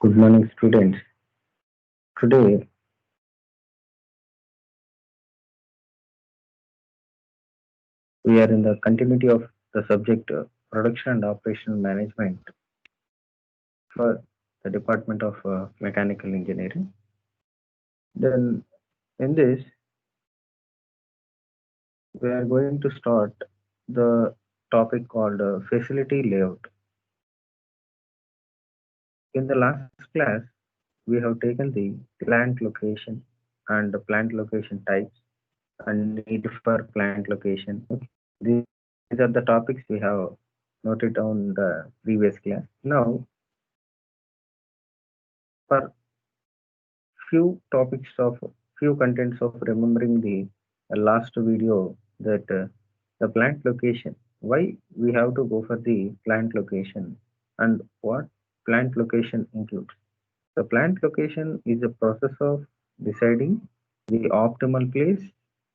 Good morning, students. Today we are in the continuity of the subject production and operational management for the Department of Mechanical Engineering. Then, in this, we are going to start the topic called facility layout. In the last class, we have taken the plant location and the plant location types and need for plant location. Okay. These are the topics we have noted on the previous class. Now, for few contents of remembering the last video that the plant location, why we have to go for the plant location and what plant location includes. The plant location is a process of deciding the optimal place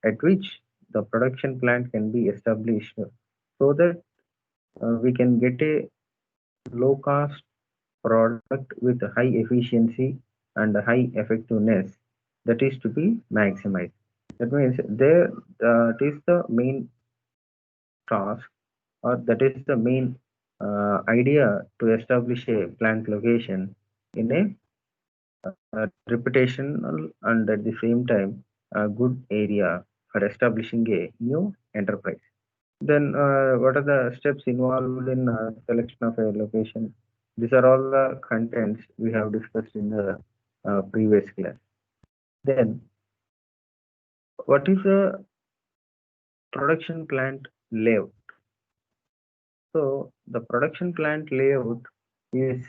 at which the production plant can be established so that we can get a low cost product with high efficiency and high effectiveness that is to be maximized. That means that is the main task, or that is the main idea to establish a plant location in a reputational and at the same time a good area for establishing a new enterprise. Then, what are the steps involved in selection of a location? These are all the contents we have discussed in the previous class. Then, what is a production plant layout? So, the production plant layout is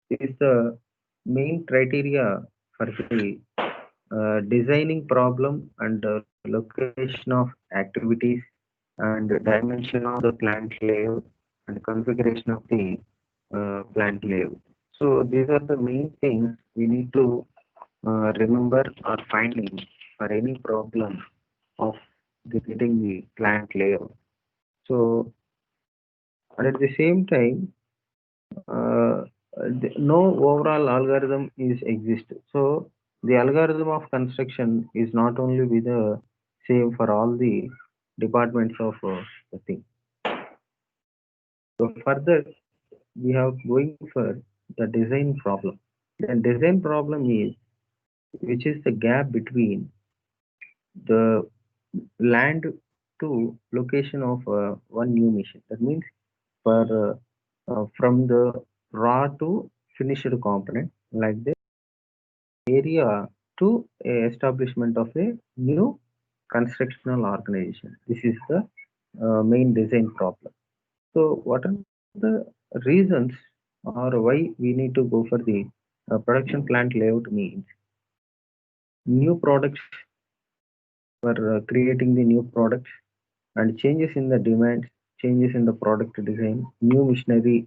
the main criteria for the designing problem and location of activities and dimension of the plant layout and configuration of the plant layout. So these are the main things we need to remember or finding for any problem of getting the plant layout. So and at the same time, no overall algorithm is exist. So the algorithm of construction is not only be the same for all the departments of the thing. So further, we have going for the design problem. The design problem is which is the gap between the land to location of one new machine. That means for from the raw to finished component, like the area to a establishment of a new constructional organization. This is the main design problem. So, what are the reasons or why we need to go for the production plant layout means new products for creating the new products and changes in the demands, changes in the product design, new machinery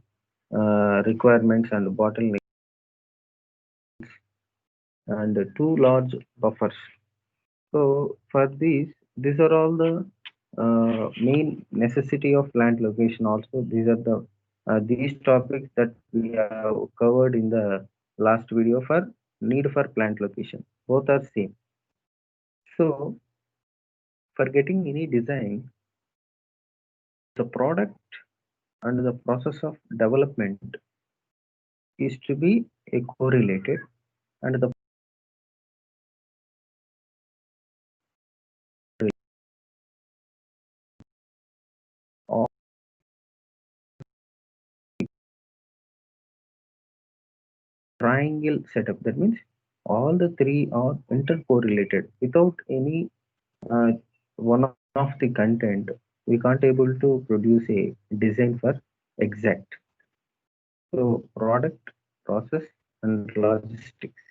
requirements and bottlenecks, and two large buffers. So for these are all the main necessity of plant location. Also, these are the these topics that we have covered in the last video for need for plant location. Both are same. So for getting any design, the product and the process of development is to be a correlated, and the of triangle setup. That means all the three are intercorrelated. Without any one of the content, we can't able to produce a design for exact. So product, process, and logistics.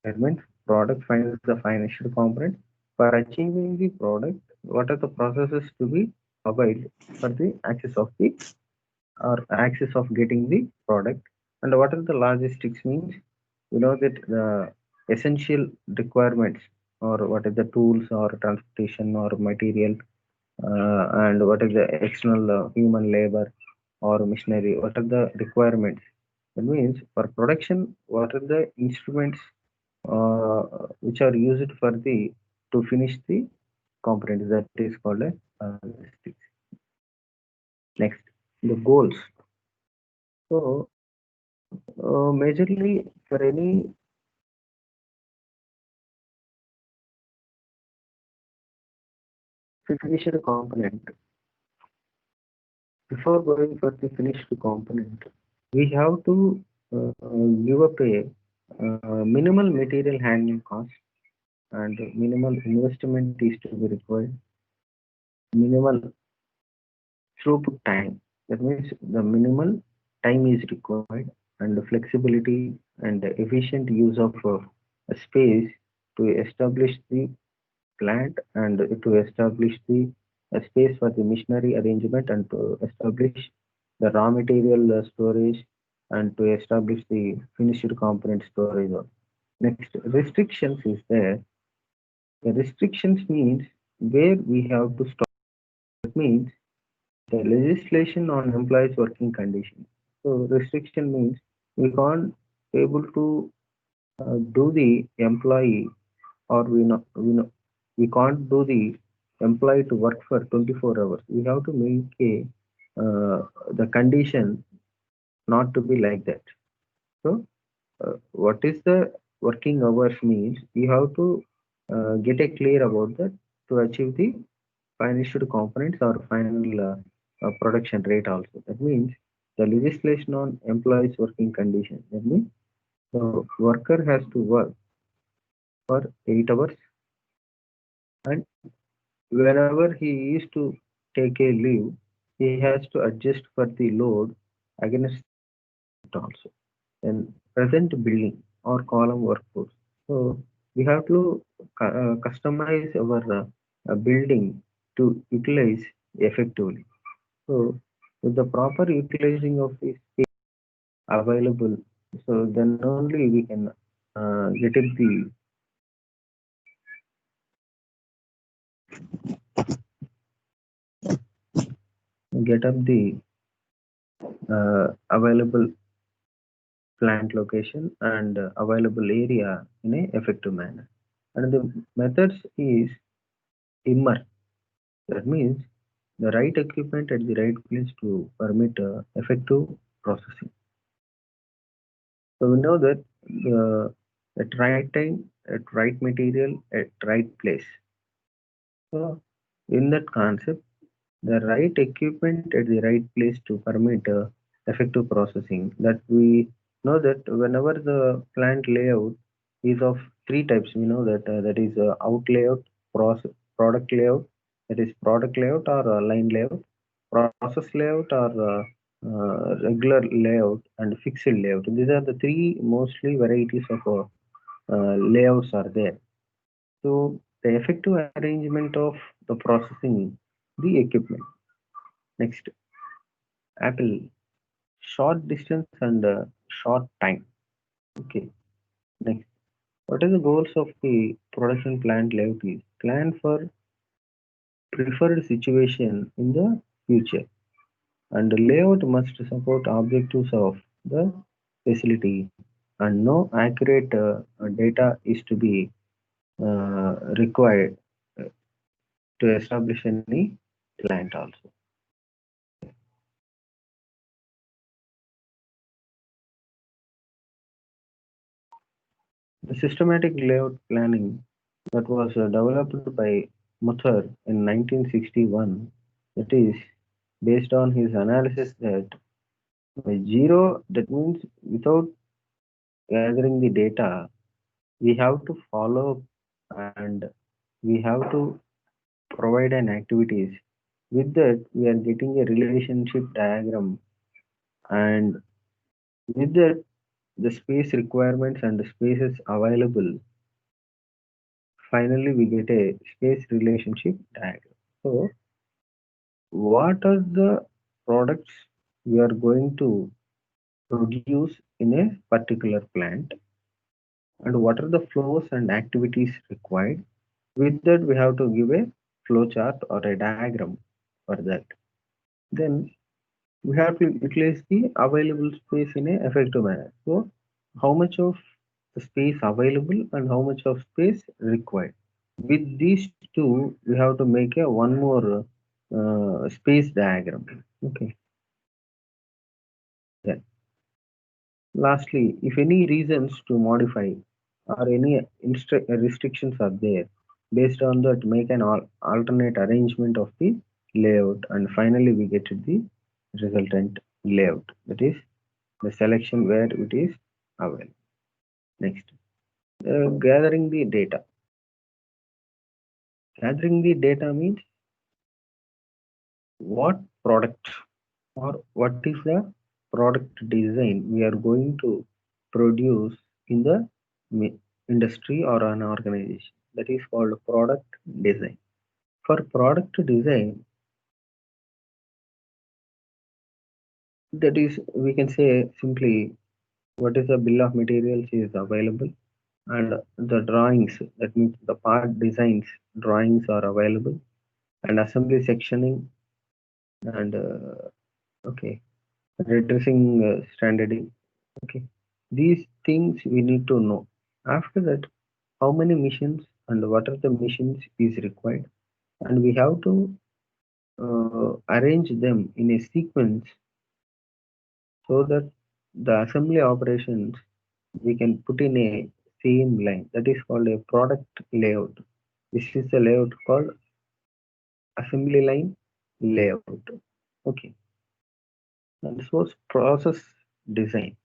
That means product finds the financial component. For achieving the product, what are the processes to be followed for the access of the or access of getting the product, and what are the logistics means? You know that the essential requirements or what are the tools or transportation or material, and what is the external human labor or machinery, what are the requirements That means for production, what are the instruments which are used for the to finish the components, that is called a logistics. Next, the goals. So, majorly for any finished component, before going for the finished component, we have to give up a minimal material handling cost and minimal investment is to be required, minimal throughput time. That means the minimal time is required and the flexibility and the efficient use of a space to establish the plant and to establish the space for the machinery arrangement and to establish the raw material storage and to establish the finished component storage. Next, restrictions is there. The restrictions means where we have to stop. That means the legislation on employees' working conditions. So restriction means we can't able to do the employee or we can't do the employee to work for 24 hours. We have to make a the condition not to be like that. So what is the working hours means we have to get a clear about that to achieve the finished components or final production rate also. That means the legislation on employees working condition. That means the worker has to work for 8 hours and whenever he is to take a leave, he has to adjust for the load against it also. And present billing or column workforce. So we have to customize our building to utilize effectively. So with the proper utilizing of the space available, so then only we can get up the available plant location and available area in a effective manner. And the methods is immer. That means the right equipment at the right place to permit effective processing. So we know that at right time, at right material, at right place. So in that concept, the right equipment at the right place to permit effective processing. That we know that whenever the plant layout is of three types, we know that that is out layout, process, product layout, that is product layout or line layout, process layout or regular layout, and fixed layout. These are the three mostly varieties of layouts are there. So the effective arrangement of the processing the equipment. Next, Apple, short distance and short time. Okay. Next, what are the goals of the production plant layout is? Plan for preferred situation in the future. And the layout must support objectives of the facility and no accurate data is to be required to establish any plant also. The systematic layout planning that was developed by Muthar in 1961, that is based on his analysis that by zero, that means without gathering the data, we have to follow and we have to provide an activities. With that, we are getting a relationship diagram, and with that, the space requirements and the spaces available. Finally, we get a space relationship diagram. So, what are the products we are going to produce in a particular plant, and what are the flows and activities required? With that, we have to give a flow chart or a diagram for that. Then we have to utilize the available space in a effective manner. So how much of the space available and how much of space required. With these two, we have to make a one more space diagram. Okay. Then lastly, if any reasons to modify or any restrictions are there, based on that, make an alternate arrangement of the layout, and finally we get to the resultant layout. That is the selection where it is available. Next, gathering the data. Gathering the data means what product or what is the product design we are going to produce in the industry or an organization. That is called product design. For product design, that is, we can say simply what is the bill of materials is available, and the drawings, that means the part designs drawings are available, and assembly sectioning, and okay, redressing standarding. Okay, these things we need to know. After that, how many missions and what are the missions is required, and we have to arrange them in a sequence so that the assembly operations we can put in a same line. That is called a product layout. This is a layout called assembly line layout. Okay, and this was process design.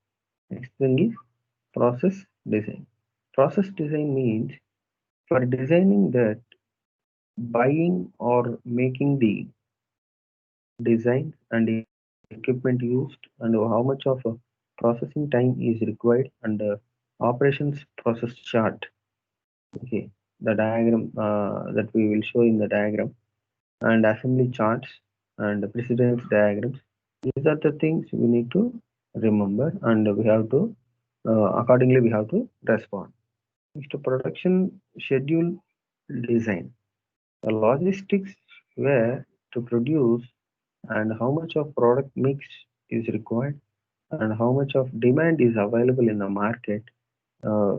Next thing is process design. Process design means for designing that, buying or making the design and equipment used, and how much of processing time is required, and operations process chart. Okay, the diagram that we will show in the diagram, and assembly charts and precedence diagrams. These are the things we need to remember, and we have to accordingly we have to respond. Next, production schedule design. The logistics where to produce, and how much of product mix is required, and how much of demand is available in the market. Uh,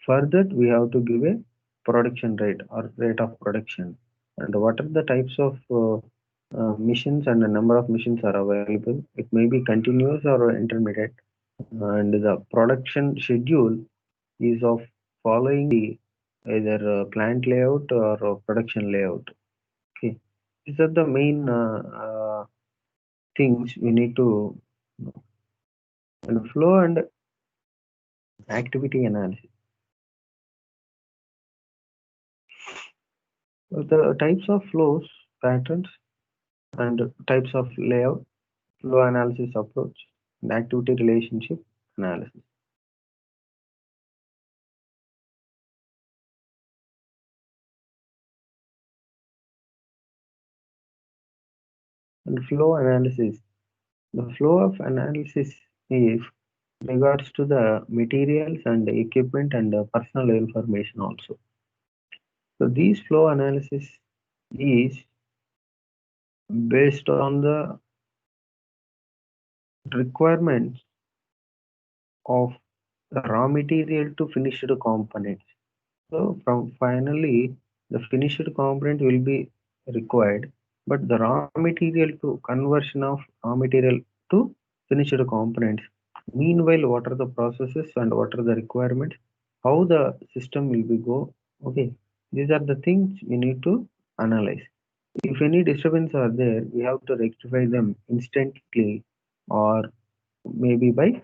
for that, we have to give a production rate or rate of production, and what are the types of missions and the number of missions are available. It may be continuous or intermediate, and the production schedule is of following the either plant layout or production layout. Okay, these are the main things we need to know. And flow and activity analysis. The types of flows, patterns, and types of layout, flow analysis approach, and activity relationship analysis. And flow analysis. The flow of analysis is regards to the materials and the equipment and the personal information also. So these flow analysis is based on the requirements of the raw material to finished components. So from finally the finished component will be required, but the raw material to conversion of raw material to finished components. Meanwhile, what are the processes and what are the requirements? How the system will be go? Okay, these are the things we need to analyze. If any disturbance are there, we have to rectify them instantly, or maybe by